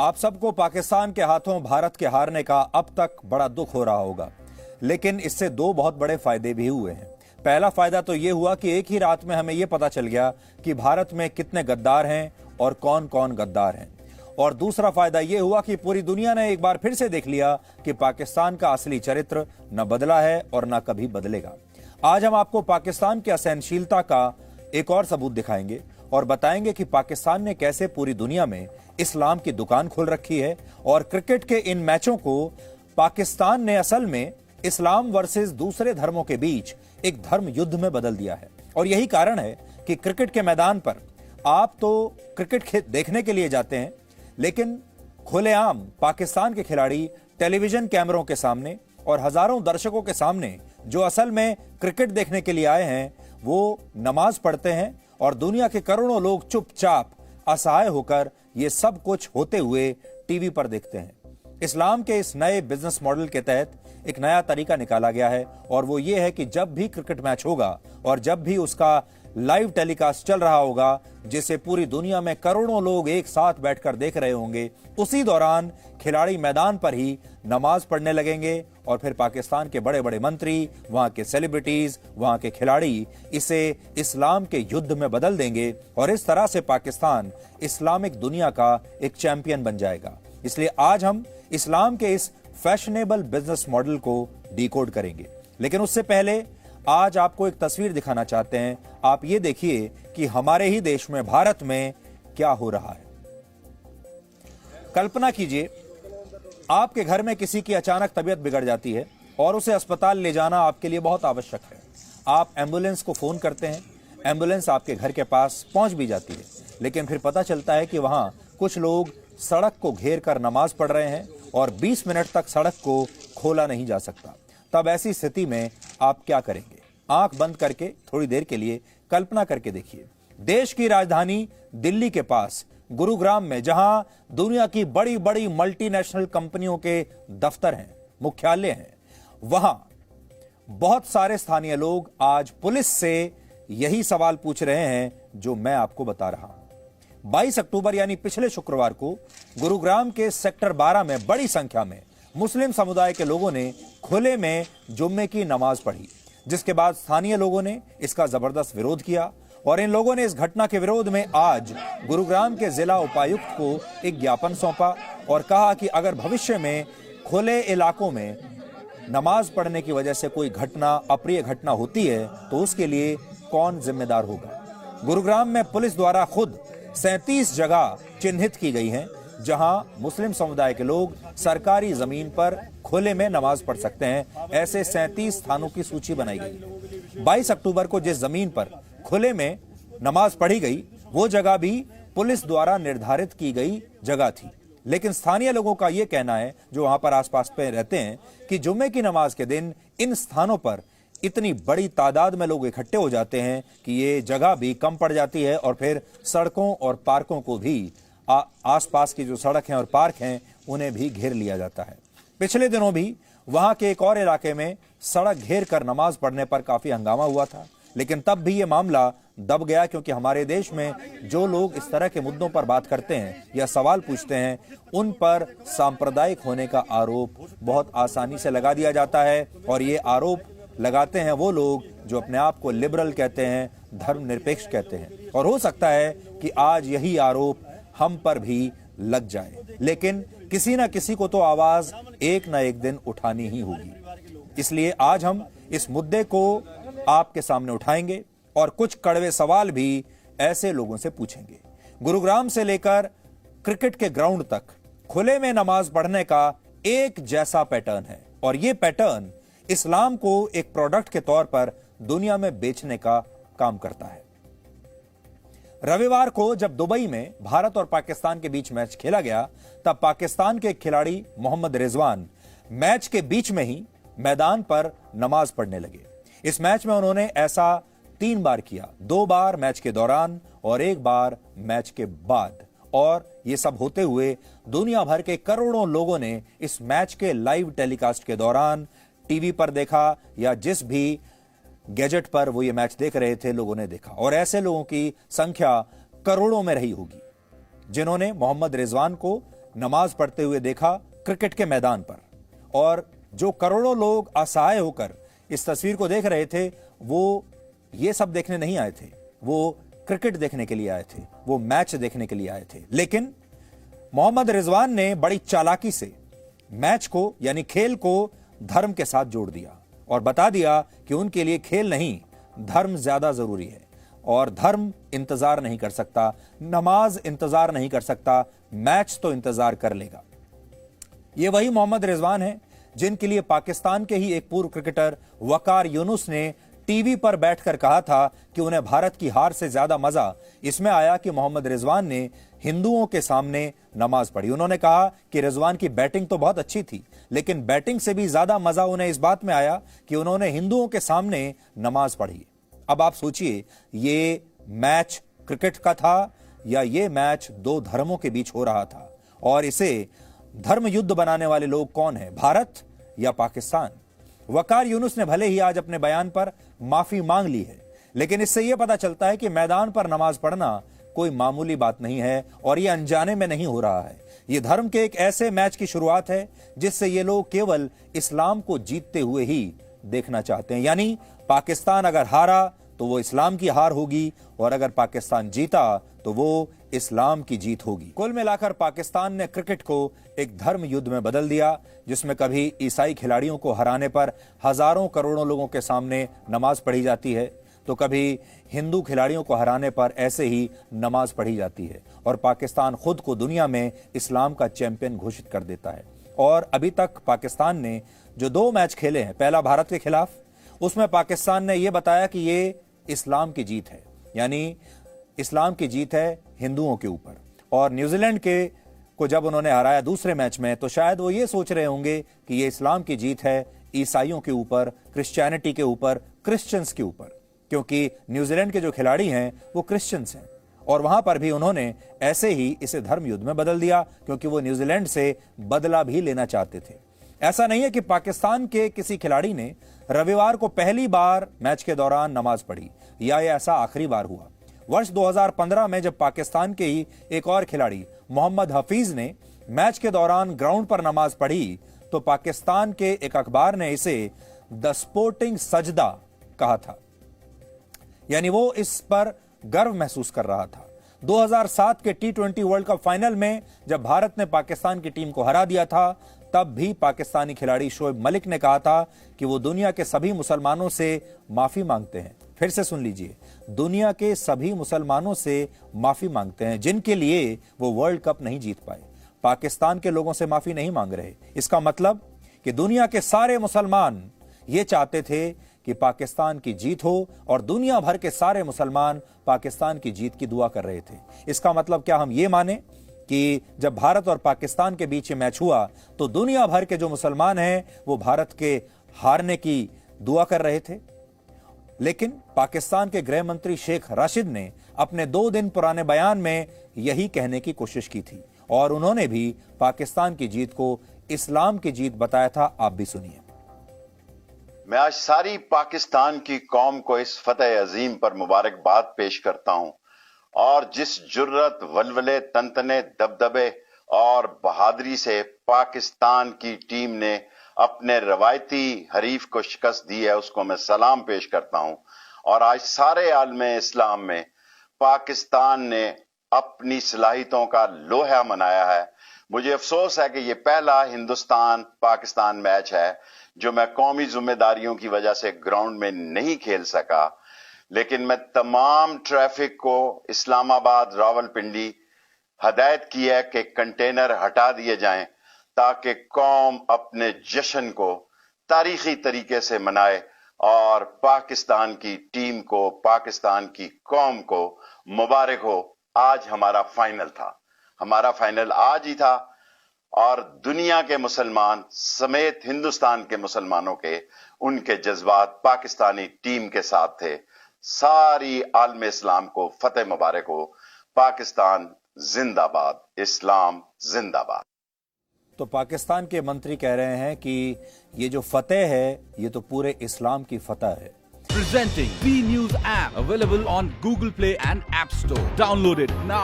आप सबको पाकिस्तान के हाथों भारत के हारने का अब तक बड़ा दुख हो रहा होगा, लेकिन इससे दो बहुत बड़े फायदे भी हुए हैं। पहला फायदा तो यह हुआ कि एक ही रात में हमें यह पता चल गया कि भारत में कितने गद्दार हैं और कौन कौन गद्दार हैं। और दूसरा फायदा यह हुआ कि पूरी दुनिया ने एक बार फिर से देख लिया कि पाकिस्तान का असली चरित्र न बदला है और न कभी बदलेगा। आज हम आपको पाकिस्तान की असहनशीलता का एक और सबूत दिखाएंगे और बताएंगे कि पाकिस्तान ने कैसे पूरी दुनिया में इस्लाम की दुकान खोल रखी है और क्रिकेट के इन मैचों को पाकिस्तान ने असल में इस्लाम वर्सेस दूसरे धर्मों के बीच एक धर्म युद्ध में बदल दिया है। और यही कारण है कि क्रिकेट के मैदान पर आप तो क्रिकेट देखने के लिए जाते हैं, लेकिन खुलेआम पाकिस्तान के खिलाड़ी टेलीविजन कैमरों के सामने और हजारों दर्शकों के सामने जो असल में क्रिकेट देखने के लिए आए हैं, वो नमाज पढ़ते हैं और दुनिया के करोड़ों लोग चुपचाप असहाय होकर ये सब कुछ होते हुए टीवी पर देखते हैं। इस्लाम के इस नए बिजनेस मॉडल के तहत एक नया तरीका निकाला गया है और वो ये है कि जब भी क्रिकेट मैच होगा और जब भी उसका लाइव टेलीकास्ट चल रहा होगा, जिसे पूरी दुनिया में करोड़ों लोग एक साथ बैठकर देख रहे होंगे, उसी दौरान खिलाड़ी मैदान पर ही नमाज पढ़ने लगेंगे और फिर पाकिस्तान के बड़े बड़े मंत्री, वहां के सेलिब्रिटीज, वहां के खिलाड़ी इसे इस्लाम के युद्ध में बदल देंगे और इस तरह से पाकिस्तान इस्लामिक दुनिया का एक चैंपियन बन जाएगा। इसलिए आज हम इस्लाम के इस फैशनेबल बिजनेस मॉडल को डिकोड करेंगे, लेकिन उससे पहले आज आपको एक तस्वीर दिखाना चाहते हैं। आप ये देखिए कि हमारे ही देश में, भारत में क्या हो रहा है। कल्पना कीजिए, आपके घर में किसी की अचानक तबीयत बिगड़ जाती है और उसे अस्पताल ले जाना आपके लिए बहुत आवश्यक है। आप एम्बुलेंस को फोन करते हैं, एम्बुलेंस आपके घर के पास पहुंच भी जाती है, लेकिन फिर पता चलता है कि वहां कुछ लोग सड़क को घेर कर नमाज पढ़ रहे हैं और 20 मिनट तक सड़क को खोला नहीं जा सकता। तब ऐसी स्थिति में आप क्या करेंगे? आंख बंद करके थोड़ी देर के लिए कल्पना करके देखिए। देश की राजधानी दिल्ली के पास गुरुग्राम में, जहां दुनिया की बड़ी बड़ी मल्टीनेशनल कंपनियों के दफ्तर हैं, मुख्यालय हैं, वहां बहुत सारे स्थानीय लोग आज पुलिस से यही सवाल पूछ रहे हैं जो मैं आपको बता रहा हूं। 22 अक्टूबर यानी पिछले शुक्रवार को गुरुग्राम के सेक्टर 12 में बड़ी संख्या में मुस्लिम समुदाय के लोगों ने खुले में जुम्मे की नमाज पढ़ी, जिसके बाद स्थानीय लोगों ने इसका जबरदस्त विरोध किया और इन लोगों ने इस घटना के विरोध में आज गुरुग्राम के जिला उपायुक्त को एक ज्ञापन सौंपा और कहा कि अगर भविष्य में खुले इलाकों में नमाज पढ़ने की वजह से कोई घटना, अप्रिय घटना होती है तो उसके लिए कौन जिम्मेदार होगा। गुरुग्राम में पुलिस द्वारा खुद 37 जगह चिन्हित की गई हैं जहां मुस्लिम समुदाय के लोग सरकारी जमीन पर खुले में नमाज पढ़ सकते हैं। ऐसे 37 स्थानों की सूची बनाई गई। 22 अक्टूबर को जिस जमीन पर खुले में नमाज पढ़ी गई, वो जगह भी पुलिस द्वारा निर्धारित की गई जगह थी, लेकिन स्थानीय लोगों का यह कहना है, जो वहां पर आसपास पे रहते हैं, कि जुम्मे की नमाज के दिन इन स्थानों पर इतनी बड़ी तादाद में लोग इकट्ठे हो जाते हैं कि ये जगह भी कम पड़ जाती है और फिर सड़कों और पार्कों को भी, आसपास की जो सड़क हैं और पार्क हैं, उन्हें भी घेर लिया जाता है। पिछले दिनों भी वहां के एक और इलाके में सड़क घेर कर नमाज पढ़ने पर काफी हंगामा हुआ था, लेकिन तब भी ये मामला दब गया, क्योंकि हमारे देश में जो लोग इस तरह के मुद्दों पर बात करते हैं या सवाल पूछते हैं, उन पर सांप्रदायिक होने का आरोप बहुत आसानी से लगा दिया जाता है। और ये आरोप लगाते हैं वो लोग जो अपने आप को लिबरल कहते हैं, धर्मनिरपेक्ष कहते हैं। और हो सकता है कि आज यही आरोप हम पर भी लग जाए, लेकिन किसी ना किसी को तो आवाज एक ना एक दिन उठानी ही होगी। इसलिए आज हम इस मुद्दे को आपके सामने उठाएंगे और कुछ कड़वे सवाल भी ऐसे लोगों से पूछेंगे। गुरुग्राम से लेकर क्रिकेट के ग्राउंड तक खुले में नमाज पढ़ने का एक जैसा पैटर्न है और यह पैटर्न इस्लाम को एक प्रोडक्ट के तौर पर दुनिया में बेचने का काम करता है। रविवार को जब दुबई में भारत और पाकिस्तान के बीच मैच खेला गया, तब पाकिस्तान के खिलाड़ी मोहम्मद रिजवान मैच के बीच में ही मैदान पर नमाज पढ़ने लगे। इस मैच में उन्होंने ऐसा 3 बार किया, 2 बार मैच के दौरान और 1 बार मैच के बाद। और ये सब होते हुए दुनिया भर के करोड़ों लोगों ने इस मैच के लाइव टेलीकास्ट के दौरान टीवी पर देखा या जिस भी गैजेट पर वो ये मैच देख रहे थे, लोगों ने देखा। और ऐसे लोगों की संख्या करोड़ों में रही होगी जिन्होंने मोहम्मद रिजवान को नमाज पढ़ते हुए देखा क्रिकेट के मैदान पर। और जो करोड़ों लोग असहाय होकर इस तस्वीर को देख रहे थे, वो ये सब देखने नहीं आए थे, वो क्रिकेट देखने के लिए आए थे, वो मैच देखने के लिए आए थे। लेकिन मोहम्मद रिजवान ने बड़ी चालाकी से मैच को यानी खेल को धर्म के साथ जोड़ दिया और बता दिया कि उनके लिए खेल नहीं, धर्म ज्यादा जरूरी है। और धर्म इंतजार नहीं कर सकता, नमाज इंतजार नहीं कर सकता, मैच तो इंतजार कर लेगा। ये वही मोहम्मद रिजवान है जिनके लिए पाकिस्तान के ही एक पूर्व क्रिकेटर वकार यूनुस ने टीवी पर बैठकर कहा था कि उन्हें भारत की हार से ज्यादा मजा इसमें आया कि मोहम्मद रिजवान ने हिंदुओं के सामने नमाज पढ़ी। उन्होंने कहा कि रिजवान की बैटिंग तो बहुत अच्छी थी, लेकिन बैटिंग से भी ज्यादा मजा उन्हें इस बात में आया कि उन्होंने हिंदुओं के सामने नमाज पढ़ी। अब आप सोचिए, ये मैच क्रिकेट का था या ये मैच दो धर्मों के बीच हो रहा था? और इसे धर्म युद्ध बनाने वाले लोग कौन है, भारत या पाकिस्तान? वकार यूनुस ने भले ही आज अपने बयान पर माफी मांग ली है, लेकिन इससे यह पता चलता है कि मैदान पर नमाज पढ़ना कोई मामूली बात नहीं है और यह अनजाने में नहीं हो रहा है। यह धर्म के एक ऐसे मैच की शुरुआत है जिससे ये लोग केवल इस्लाम को जीतते हुए ही देखना चाहते हैं। यानी पाकिस्तान अगर हारा तो वो इस्लाम की हार होगी और अगर पाकिस्तान जीता तो वो इस्लाम की जीत होगी। कुल मिलाकर पाकिस्तान ने क्रिकेट को एक धर्म युद्ध में बदल दिया, जिसमें कभी ईसाई खिलाड़ियों को हराने पर हजारों करोड़ों लोगों के सामने नमाज पढ़ी जाती है, तो कभी हिंदू खिलाड़ियों को हराने पर ऐसे ही नमाज पढ़ी जाती है और पाकिस्तान खुद को दुनिया में इस्लाम का चैंपियन घोषित कर देता है। और अभी तक पाकिस्तान ने जो 2 मैच खेले हैं, पहला भारत के खिलाफ, उसमें पाकिस्तान ने यह बताया कि ये इस्लाम की जीत है, यानी इस्लाम की जीत है हिंदुओं के ऊपर। और न्यूजीलैंड के को जब उन्होंने हराया दूसरे मैच में, तो शायद वो ये सोच रहे होंगे कि ये इस्लाम की जीत है ईसाइयों के ऊपर, क्रिश्चियनिटी के ऊपर, क्रिश्चियंस के ऊपर, क्योंकि न्यूजीलैंड के जो खिलाड़ी हैं वो क्रिश्चियंस हैं। और वहां पर भी उन्होंने ऐसे ही इसे धर्म युद्ध में बदल दिया, क्योंकि वो न्यूजीलैंड से बदला भी लेना चाहते थे। ऐसा नहीं है कि पाकिस्तान के किसी खिलाड़ी ने रविवार को पहली बार मैच के दौरान नमाज पढ़ी या ये ऐसा आखिरी बार हुआ। वर्ष 2015 में जब पाकिस्तान के ही एक और खिलाड़ी मोहम्मद हफीज ने मैच के दौरान ग्राउंड पर नमाज पढ़ी, तो पाकिस्तान के एक अखबार ने इसे द स्पोर्टिंग सजदा कहा था, यानी वो इस पर गर्व महसूस कर रहा था। 2007 के T20 वर्ल्ड कप फाइनल में जब भारत ने पाकिस्तान की टीम को हरा दिया था, तब भी पाकिस्तानी खिलाड़ी शोएब मलिक ने कहा था कि वो दुनिया के सभी मुसलमानों से माफी मांगते हैं। फिर से सुन लीजिए, दुनिया के सभी मुसलमानों से माफी मांगते हैं जिनके लिए वो वर्ल्ड कप नहीं जीत पाए। पाकिस्तान के लोगों से माफी नहीं मांग रहे। इसका मतलब कि दुनिया के सारे मुसलमान ये चाहते थे कि पाकिस्तान की जीत हो और दुनिया भर के सारे मुसलमान पाकिस्तान की जीत की दुआ कर रहे थे। इसका मतलब क्या हम ये माने कि जब भारत और पाकिस्तान के बीच ये मैच हुआ तो दुनिया भर के जो मुसलमान हैं वो भारत के हारने की दुआ कर रहे थे? लेकिन पाकिस्तान के गृह मंत्री शेख राशिद ने अपने 2 दिन पुराने बयान में यही कहने की कोशिश की थी और उन्होंने भी पाकिस्तान की जीत को इस्लाम की जीत बताया था। आप भी सुनिए। मैं आज सारी पाकिस्तान की कौम को इस फतेह अजीम पर मुबारकबाद पेश करता हूं और जिस जुर्रत, वलवले, तनतने, दबदबे और बहादुरी से पाकिस्तान की टीम ने अपने रवायती हरीफ को शिकस्त दी है, उसको मैं सलाम पेश करता हूं। और आज सारे आलमे इस्लाम में पाकिस्तान ने अपनी सलाहियतों का लोहा मनाया है। मुझे अफसोस है कि ये पहला हिंदुस्तान पाकिस्तान मैच है जो मैं कौमी जिम्मेदारियों की वजह से ग्राउंड में नहीं खेल सका, लेकिन मैं तमाम ट्रैफिक को इस्लामाबाद, रावलपिंडी हदायत की है कि कंटेनर हटा दिए जाएं ताकि कौम अपने जश्न को तारीखी तरीके से मनाए और पाकिस्तान की टीम को, पाकिस्तान की कौम को मुबारक हो। आज हमारा फाइनल था, हमारा फाइनल आज ही था और दुनिया के मुसलमान समेत हिंदुस्तान के मुसलमानों के उनके जज्बात पाकिस्तानी टीम के साथ थे। सारी आलम इस्लाम को फतेह मुबारक हो। पाकिस्तान जिंदाबाद, इस्लाम जिंदाबाद। तो पाकिस्तान के मंत्री कह रहे हैं कि ये जो फतेह है ये तो पूरे इस्लाम की फतह है। Presenting B News app available on Google Play and App Store. Download it now.